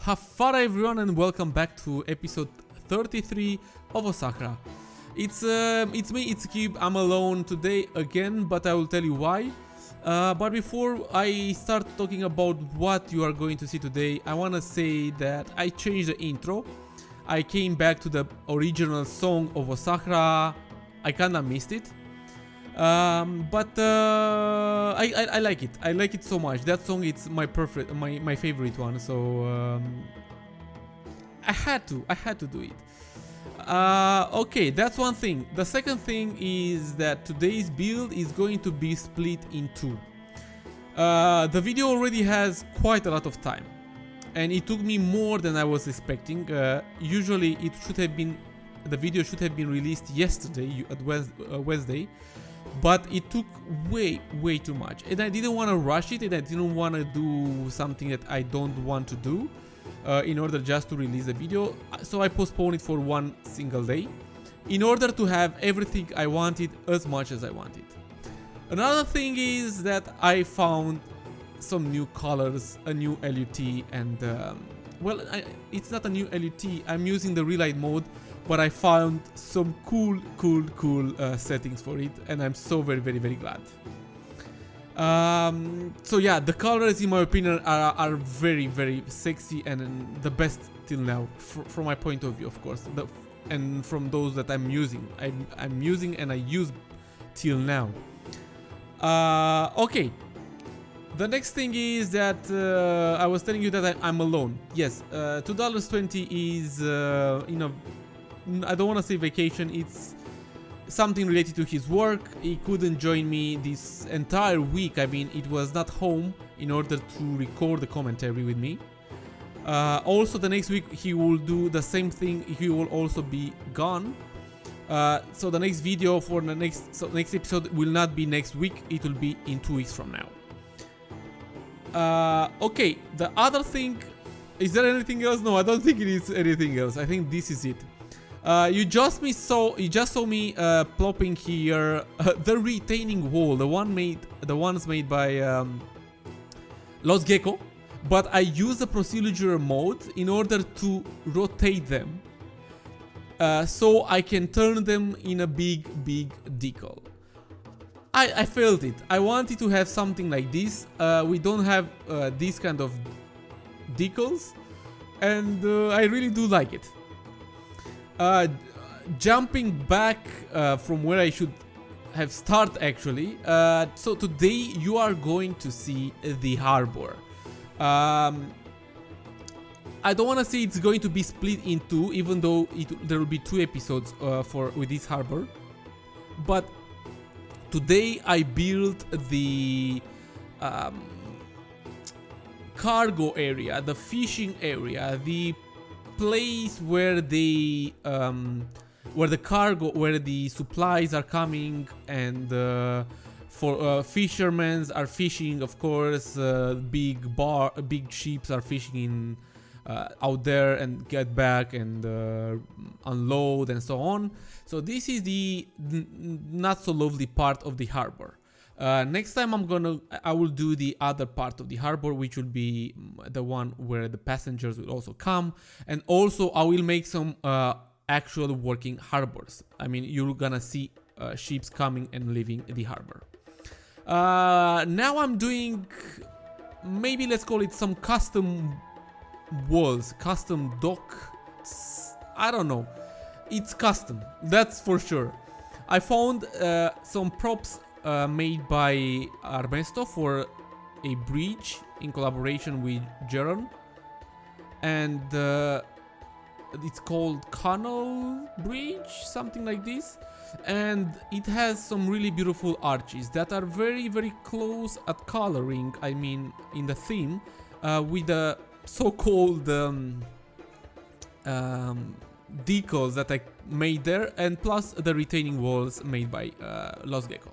Hafara everyone, and welcome back to episode 33 of Osahra. It's me, it's Cube. I'm alone today again, but I will tell you why. But before I start talking about what you are going to see today, I wanna say that I changed the intro. I came back to the original song of Osahra. I kinda missed it. But I like it. I like it so much. That song is my favorite one. So I had to do it. Okay, that's one thing. The second thing is that today's build is going to be split in two. The video already has quite a lot of time, and it took me more than I was expecting. Usually, the video should have been released yesterday at Wednesday. But it took way too much, and I didn't want to rush it, and I didn't want to do something that I don't want to do in order just to release the video. So I postponed it for one single day in order to have everything I wanted as much as I wanted. Another thing is that I found some new colors, a new LUT, and it's not a new LUT. I'm using the relight mode, but I found some cool settings for it, and I'm so very glad. So yeah, the colors in my opinion are very sexy and the best till now, from my point of view, of course, and from those that I'm using. I'm using and I use till now. Okay. The next thing is that I was telling you that I'm alone. Yes, $2.20 is I don't want to say vacation, it's something related to his work. He couldn't join me this entire week. I mean, it was not home in order to record the commentary with me. Also, the next week he will do the same thing. He will also be gone. So the next video for the next episode will not be next week. It will be in 2 weeks from now. Okay, the other thing, is there anything else? No, I don't think it is anything else. I think this is it. You just saw me plopping here the retaining wall, the ones made by Lost Gecko, but I use the procedural mode in order to rotate them, so I can turn them in a big decal. I felt it. I wanted to have something like this. We don't have these kind of decals, and I really do like it. Jumping back from where I should have started actually. So today you are going to see the harbor. I don't want to say it's going to be split in two, even though there will be 2 episodes with this harbor. But today I built the cargo area, the fishing area, the place where the supplies are coming, and for fishermen are fishing, of course. Big ships are fishing in out there and get back and unload and so on. So this is the not so lovely part of the harbor. Next time I will do the other part of the harbor, which will be the one where the passengers will also come, and also I will make some actual working harbors. I mean, you're gonna see ships coming and leaving the harbor. Now I'm doing, maybe let's call it some custom walls, custom dock. I don't know. It's custom, that's for sure. I found some props made by Armesto for a bridge in collaboration with Jaron, and it's called Canal Bridge, something like this, and it has some really beautiful arches that are very close at coloring, I mean in the theme, with the so-called decals that I made there, and plus the retaining walls made by Lost Gecko.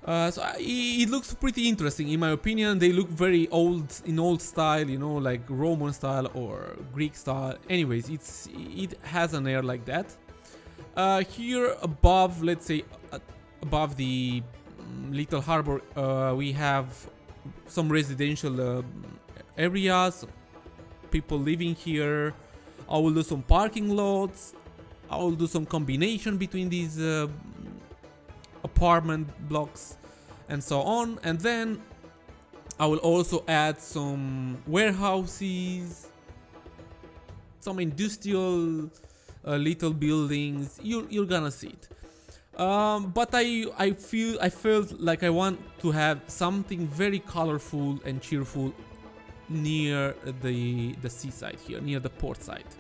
So it looks pretty interesting in my opinion. They look very old style, you know, like Roman style or Greek style. Anyways, it has an air like that. Here above, let's say above the little harbor, we have some residential areas, people living here. I will do some parking lots. I will do some combination between these apartment blocks and so on. And then I will also add some warehouses, some industrial little buildings. You're gonna see it. But I felt like I want to have something very colorful and cheerful near the seaside here, near the port side.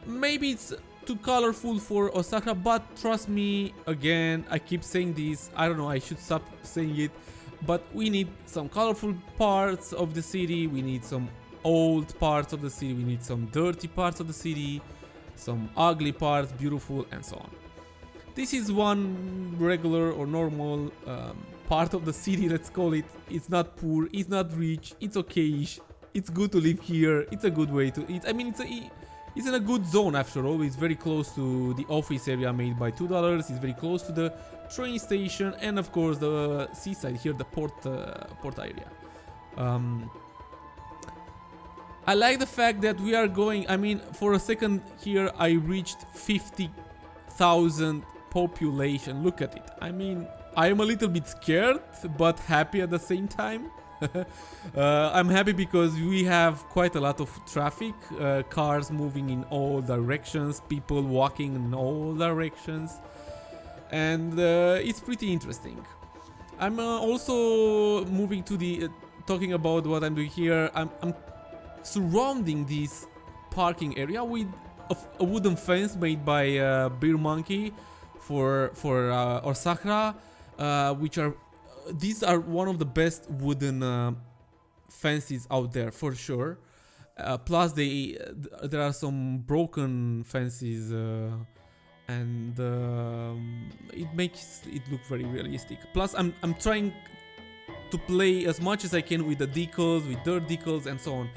Maybe it's too colorful for Osahra, but trust me, again, I keep saying this, I don't know, I should stop saying it, but we need some colorful parts of the city, we need some old parts of the city, we need some dirty parts of the city, some ugly parts, beautiful, and so on. This is one regular or normal part of the city, let's call it. It's not poor, it's not rich, it's okay-ish, it's good to live here, it's a good way to eat. I mean, it's in a good zone after all. It's very close to the office area made by $2, it's very close to the train station, and of course the seaside here, the port area. I like the fact that we are going, I mean, for a second here I reached 50,000 population. Look at it. I mean, I am a little bit scared but happy at the same time. I'm happy because we have quite a lot of traffic, cars moving in all directions, people walking in all directions, and it's pretty interesting. I'm also moving to the talking about what I'm doing here. I'm surrounding this parking area with a wooden fence made by Beer Monkey for Osahra, which are these are one of the best wooden fences out there for sure. Plus there are some broken fences and it makes it look very realistic. Plus I'm trying to play as much as I can with the decals, with dirt decals and so on.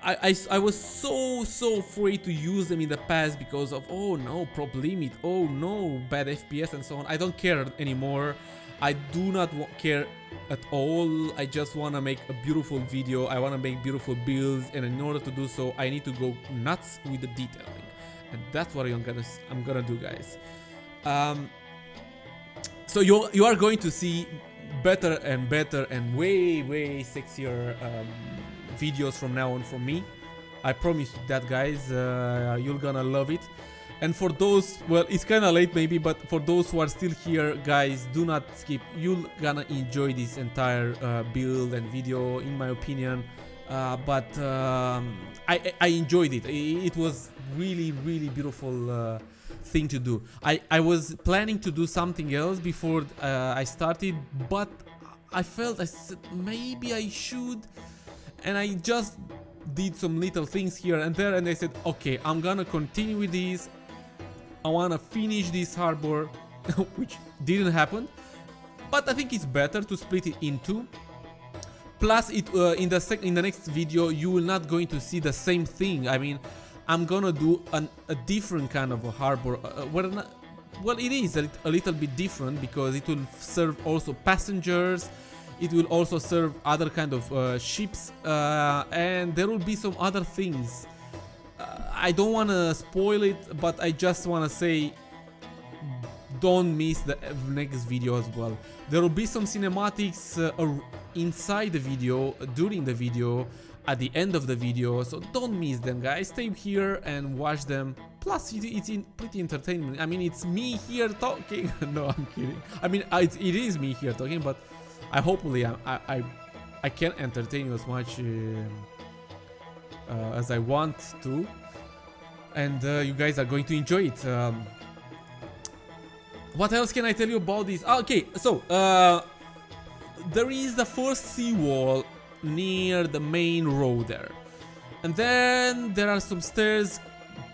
I was so afraid to use them in the past because of, oh no, prop limit, oh no, bad FPS and so on. I don't care anymore. I do not care at all. I just want to make a beautiful video. I want to make beautiful builds, and in order to do so I need to go nuts with the detailing, and that's what I'm gonna do, guys. So you are going to see better and better and way sexier videos from now on from me. I promise you that, guys. You're gonna love it. And for those, well, it's kind of late maybe, but for those who are still here, guys, do not skip. You're gonna enjoy this entire build and video, in my opinion. But I enjoyed it. It was really beautiful thing to do. I was planning to do something else before I started, but I felt, I said maybe I should, and I just did some little things here and there, and I said, okay, I'm gonna continue with this. I wanna finish this harbor, which didn't happen, but I think it's better to split it in two. Plus, it in the next video you will not going to see the same thing. I mean, I'm gonna do a different kind of a harbor. Well, it is a little bit different because it will serve also passengers. It will also serve other kind of ships, and there will be some other things. I don't want to spoil it, but I just want to say, don't miss the next video as well. There will be some cinematics inside the video, during the video, at the end of the video, so don't miss them, guys. Stay here and watch them. Plus, it's pretty entertaining. I mean, it's me here talking. No, I'm kidding. I mean, it is me here talking, but hopefully I can entertain you as much as I want to, and you guys are going to enjoy it. What else can I tell you about this? Okay, so there is the first seawall near the main road there, and then there are some stairs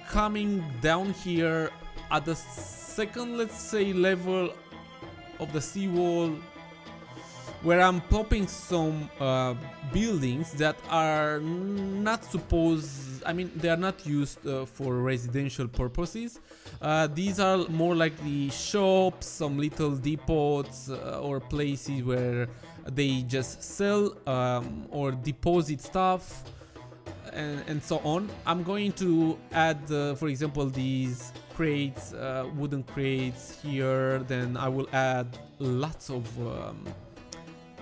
coming down here at the second, let's say, level of the seawall, where I'm popping some buildings that are not supposed, I mean, they are not used for residential purposes. These are more like the shops, some little depots or places where they just sell or deposit stuff. and so on. I'm going to add, for example, these crates, wooden crates here. Then I will add lots of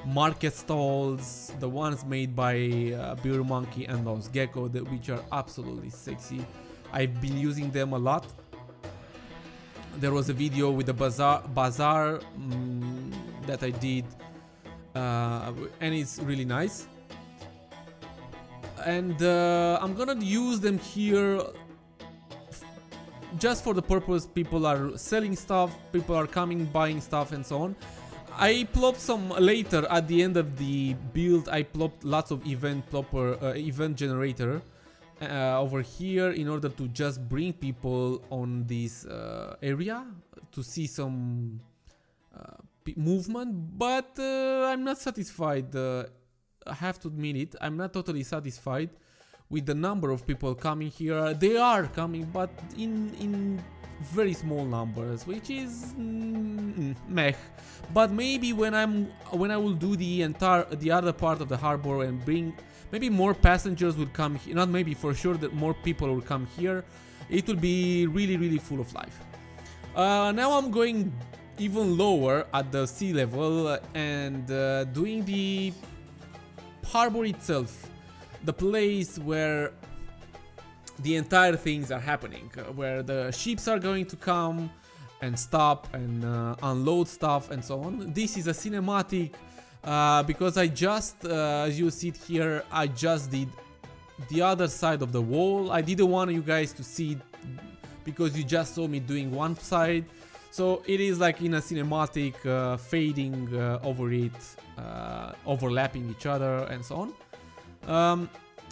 market stalls, the ones made by Beer Monkey and those Gecko, which are absolutely sexy. I've been using them a lot. There was a video with the bazaar that I did, and it's really nice. And I'm gonna use them here just for the purpose people are selling stuff, people are coming, buying stuff, and so on. I plopped some later at the end of the build. I plopped lots of event generator over here in order to just bring people on this area to see some movement, but I'm not satisfied. I have to admit it, I'm not totally satisfied with the number of people coming here. They are coming, but in very small numbers, which is meh. But maybe when I will do the other part of the harbor and bring, maybe more passengers will come here. Not maybe, for sure that more people will come here. It will be really full of life. Now I'm going even lower at the sea level and doing the harbor itself, the place where the entire things are happening, where the ships are going to come and stop and unload stuff and so on. This is a cinematic because I just, as you see it here, I just did the other side of the wall. I didn't want you guys to see it because you just saw me doing one side. So it is like in a cinematic, fading over it, overlapping each other and so on.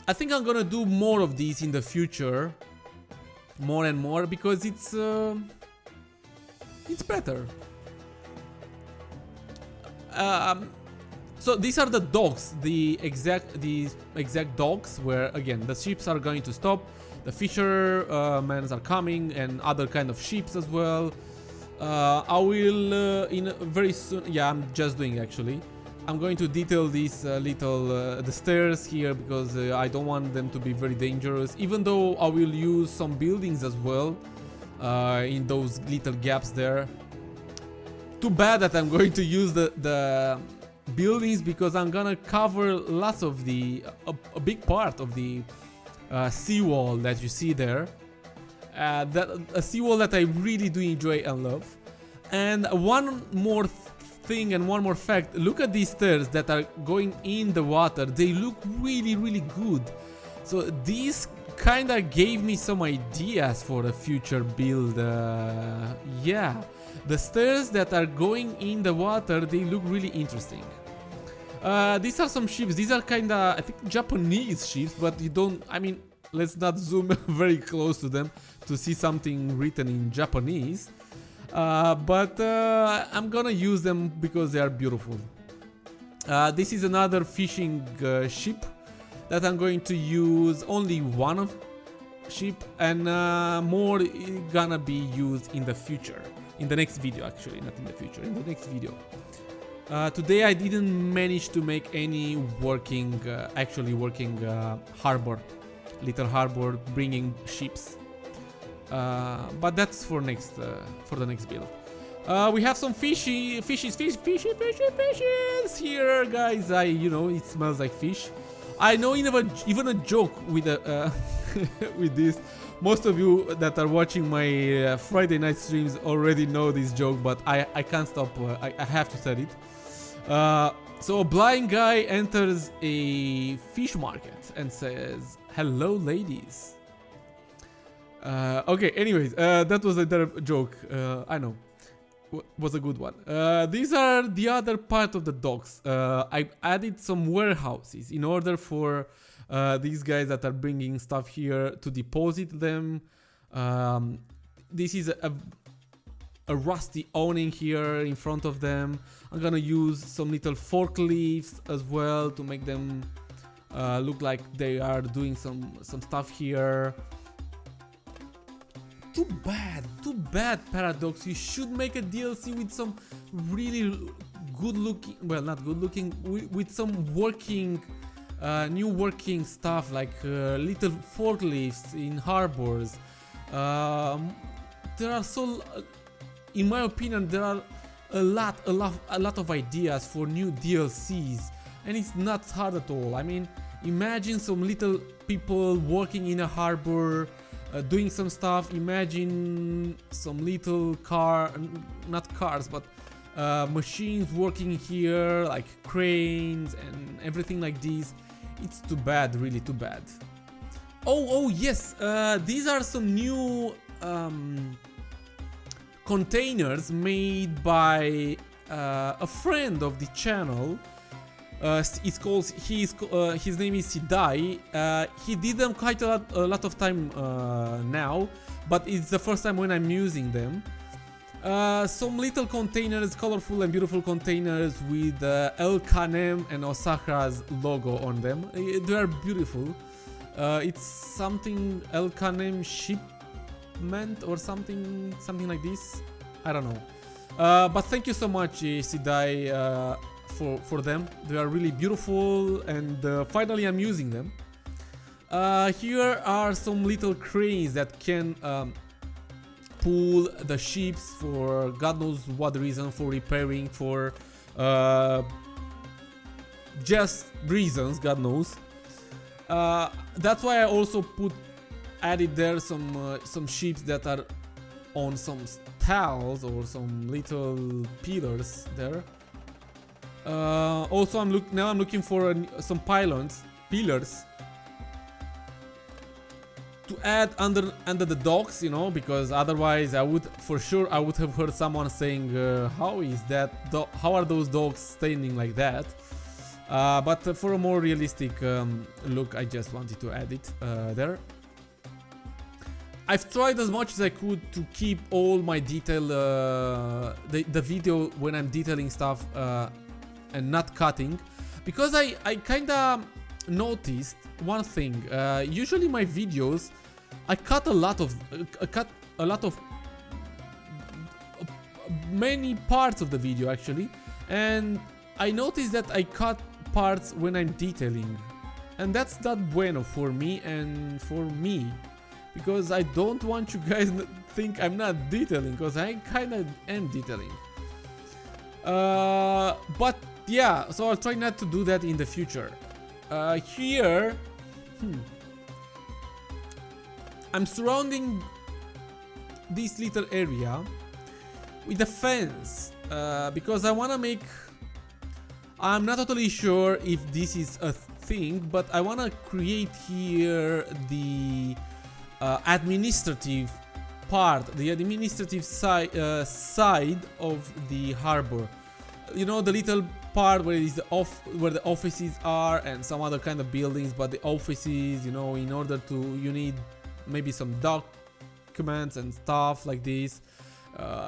I think I'm gonna do more of these in the future, more and more, because it's better. So these are the docks, the exact docks where again the ships are going to stop. The fishermen are coming and other kind of ships as well. I will in very soon. Yeah, I'm just doing actually. I'm going to detail these the stairs here because I don't want them to be very dangerous. Even though I will use some buildings as well in those little gaps there. Too bad that I'm going to use the buildings because I'm gonna cover lots of a big part of the seawall that you see there. A seawall that I really do enjoy and love. And one more thing and one more fact, look at these stairs that are going in the water. They look really good. So these kinda gave me some ideas for a future build. Yeah, the stairs that are going in the water, they look really interesting. These are some ships. These are kinda, I think, Japanese ships, but you don't, I mean, let's not zoom very close to them to see something written in Japanese. But I'm gonna use them because they are beautiful. This is another fishing ship that I'm going to use only one of ship, and more gonna be used in the future. In the next video, actually, not in the future, in the next video. Today I didn't manage to make any working, actually working harbor, little harbor, bringing ships. But that's for the next build. We have some fishes here, guys. It smells like fish. I know even a joke with with this. Most of you that are watching my Friday night streams already know this joke, but I can't stop. I have to say it. So a blind guy enters a fish market and says, "Hello, ladies." Okay, anyways, that was a joke. I know. Was a good one. These are the other part of the docks. I added some warehouses in order for these guys that are bringing stuff here to deposit them. This is a rusty awning here in front of them. I'm gonna use some little forklifts as well to make them look like they are doing some stuff here. Too bad, Paradox. You should make a DLC with some really good looking, well, not good looking, with some working new working stuff like little forklifts in harbors. There are in my opinion, there are a lot of ideas for new DLCs, and it's not hard at all. I mean, imagine some little people working in a harbor, doing some stuff. Imagine some little not cars, but machines working here, like cranes and everything like this. It's too bad, really too bad. Oh yes, these are some new containers made by a friend of the channel. His name is Sidai. He did them quite a lot of time now, but it's the first time when I'm using them. Some little containers, colorful and beautiful containers with El Khanem and Osahra's logo on them. They are beautiful. It's something El Khanem shipment or something like this. I don't know. But thank you so much, Sidai, for them. They are really beautiful, and finally I'm using them. Here are some little cranes that can pull the ships for God knows what reason, for repairing, for just reasons, God knows. That's why I also added there some ships that are on some stalls or some little pillars there. Also, I'm looking for some pillars to add under the docks, you know, because otherwise I would have heard someone saying, how are those docks standing like that? But for a more realistic look, I just wanted to add it there. I've tried as much as I could to keep all my detail, the video when I'm detailing stuff and not cutting, because I kinda noticed one thing. Usually my videos, I cut a lot of many parts of the video actually, and I noticed that I cut parts when I'm detailing, and that's not bueno for me and for me, because I don't want you guys to think I'm not detailing, because I kinda am detailing. But yeah, so I'll try not to do that in the future. Here, I'm surrounding this little area with a fence, because I want to make, I'm not totally sure if this is a thing, but I want to create here the administrative part, the administrative side of the harbor. You know, the little part where is where the offices are and some other kind of buildings, but the offices, you know, in order to, you need maybe some documents and stuff like this.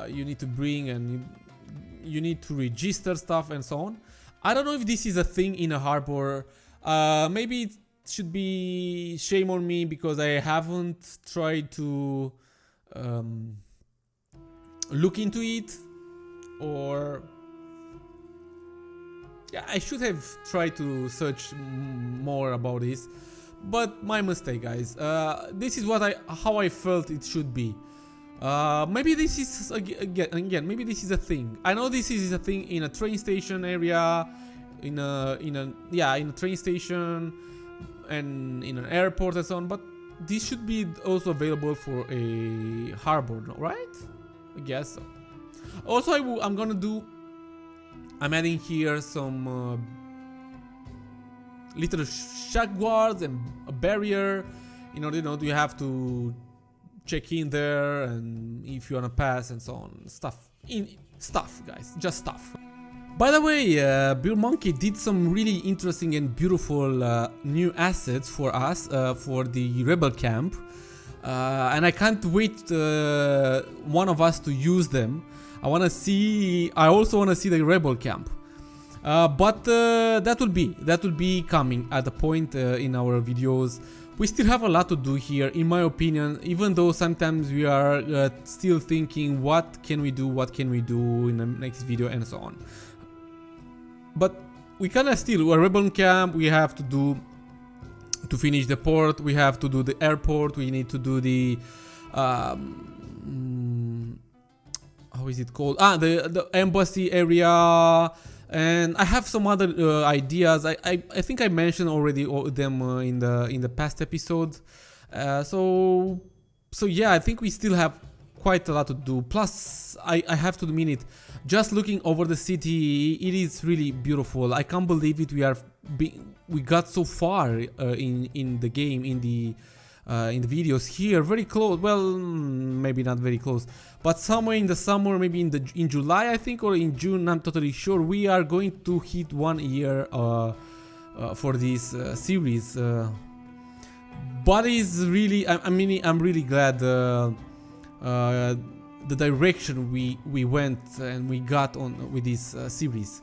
You need to bring, and you need to register stuff and so on. I don't know if this is a thing in a harbor. Maybe it should be shame on me because I haven't tried to look into it, or yeah, I should have tried to search more about this, but my mistake, guys. This is how I felt it should be. Maybe this is again, maybe this is a thing. I know this is a thing in a train station area, in a train station and in an airport and so on, but this should be also available for a harbor, right? I guess so. Also, I'm adding here some little shock guards and a barrier. You know, you have to check in there, and if you wanna pass and so on. Stuff, guys, just stuff. By the way, Bill Monkey did some really interesting and beautiful new assets for us for the rebel camp, and I can't wait one of us to use them. I also wanna see the rebel camp, but that will be coming at a point in our videos. We still have a lot to do here, in my opinion, even though sometimes we are still thinking what can we do in the next video and so on. But we kind of still, a rebel camp, we have to do, to finish the port, we have to do the airport, we need to do the, how is it called? The embassy area, and I have some other ideas. I think I mentioned already them in the past episode. So yeah, I think we still have quite a lot to do. Plus, I have to admit it, just looking over the city, it is really beautiful. I can't believe it. We got so far in the game, in the videos here, very close. Well, maybe not very close, but somewhere in the summer, maybe in July, I think, or in June, I'm totally sure, we are going to hit 1 year for this series. But it's really, I'm really glad the direction we went and we got on with this series.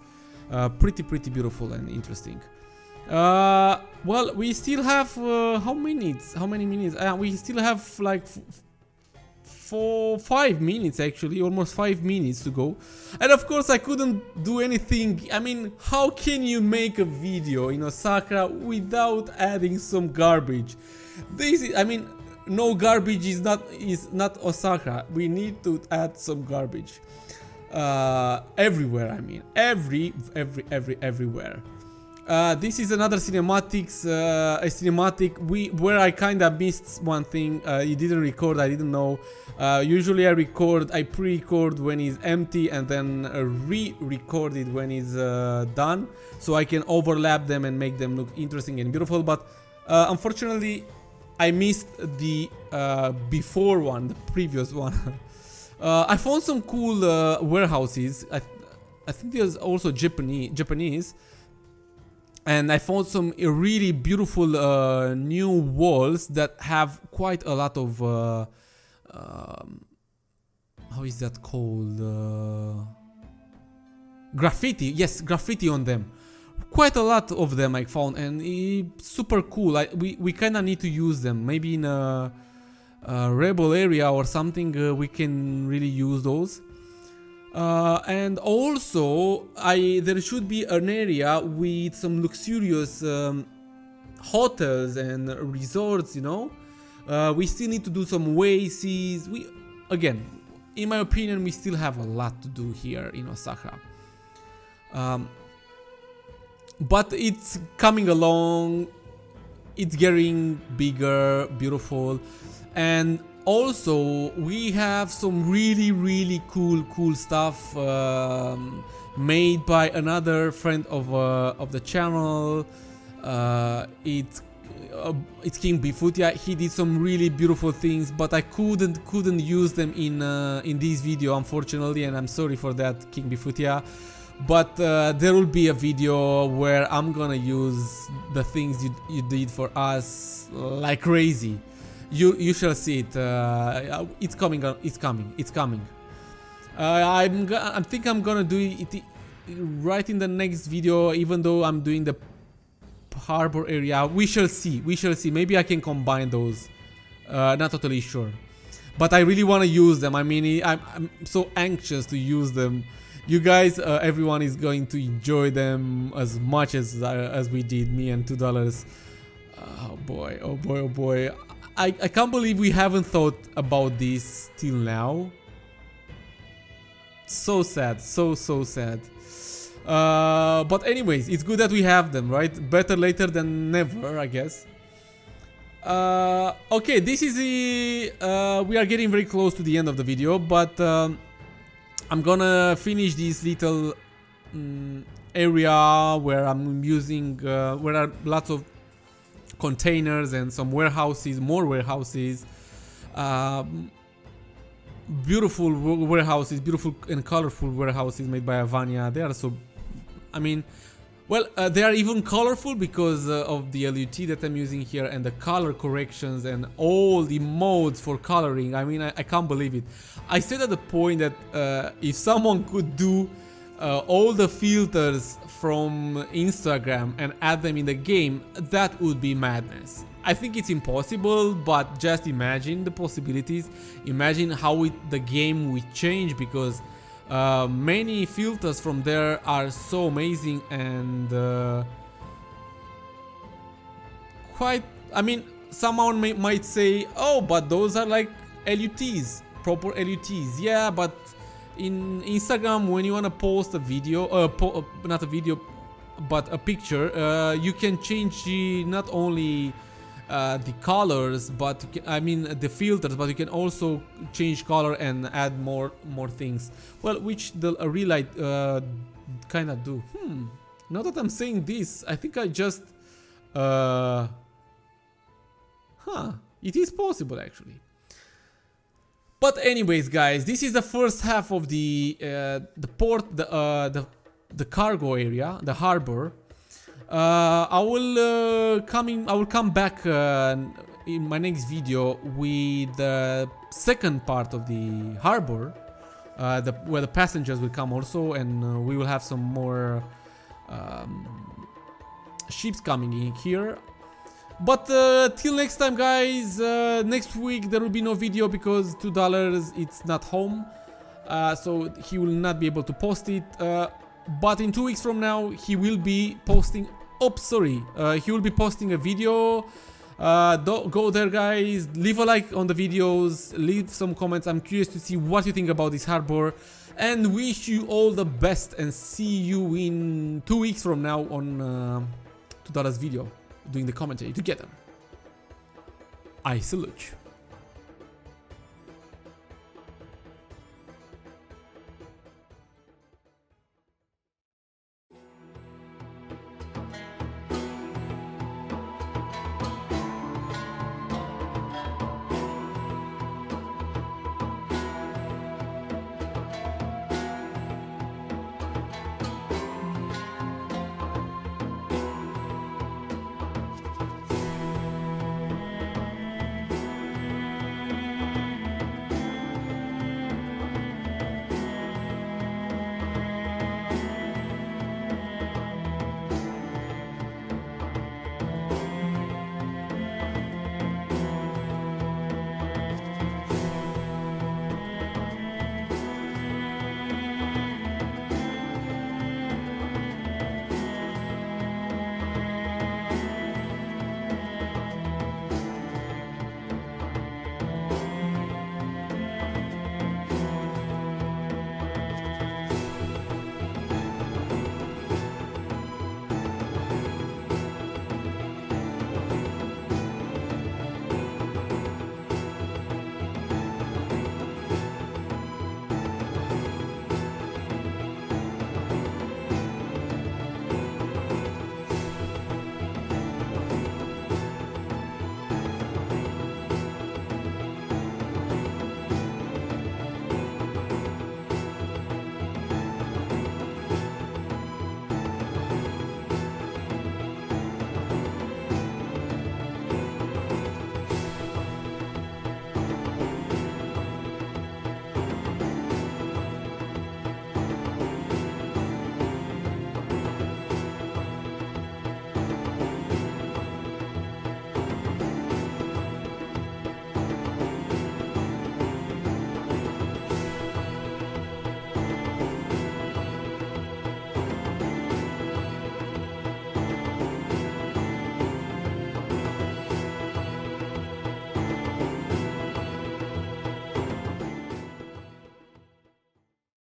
Pretty beautiful and interesting. Well, we still have how many minutes? We still have like 5 minutes, actually, almost 5 minutes to go. And of course I couldn't do anything. I mean, how can you make a video in Osahra without adding some garbage? This is, I mean, no garbage is not Osahra. We need to add some garbage everywhere. I mean, everywhere. This is another cinematics, a cinematic where I kinda missed one thing. You didn't record, I didn't know. Usually I pre-record when it's empty and then re-record it when it's done, so I can overlap them and make them look interesting and beautiful. But unfortunately, I missed the before one, the previous one. I found some cool warehouses. I think there's also Japanese. And I found some really beautiful new walls that have quite a lot of how is that called? Graffiti. Yes, graffiti on them. Quite a lot of them I found, and it's super cool. We kind of need to use them. Maybe in a rebel area or something, we can really use those. And also, there should be an area with some luxurious hotels and resorts, you know. We still need to do some oases. Again, in my opinion, we still have a lot to do here in Osahra. But it's coming along. It's getting bigger, beautiful, and also, we have some really cool stuff made by another friend of the channel. It's King Bifutia. He did some really beautiful things, but I couldn't use them in this video, unfortunately, and I'm sorry for that, King Bifutia. But there will be a video where I'm gonna use the things you did for us like crazy. You shall see it. It's coming. I think I'm gonna do it right in the next video, even though I'm doing the harbor area. We shall see. Maybe I can combine those. Not totally sure, but I really want to use them. I mean, I'm so anxious to use them. You guys, everyone is going to enjoy them as much as we did. Me and $2. Oh boy. I can't believe we haven't thought about this till now. So sad, so sad. But anyways, it's good that we have them, right? Better later than never, I guess. Okay, this is the... we are getting very close to the end of the video, but I'm gonna finish this little area where I'm using... where are lots of containers and some warehouses, more warehouses, beautiful warehouses, beautiful and colorful warehouses made by Avania. They are so, I mean, well, they are even colorful because of the LUT that I'm using here and the color corrections and all the modes for coloring. I mean, I can't believe it. I said at the point that if someone could do all the filters from Instagram and add them in the game, that would be madness. I think it's impossible, but just imagine the possibilities. Imagine how the game would change, because Many filters from there are so amazing and quite, I mean, someone might say, oh, but those are like LUTs, proper LUTs. Yeah, but in Instagram, when you want to post a video, not a video, but a picture, you can change not only the colors, but you can, I mean the filters, but you can also change color and add more things. Well, which the Relight kind of do. Now that I'm saying this, I think I just it is possible actually. But anyways, guys, this is the first half of the port, the cargo area, the harbor. I will come back in my next video with the second part of the harbor, where the passengers will come also, and we will have some more ships coming in here. But till next time, guys, next week there will be no video because $2 it's not home, so he will not be able to post it. But in 2 weeks from now he will be posting. He will be posting a video. Go there, guys, leave a like on the videos, leave some comments. I'm curious to see what you think about this harbor, and wish you all the best, and see you in 2 weeks from now on $2 video, doing the commentary together. I salute you.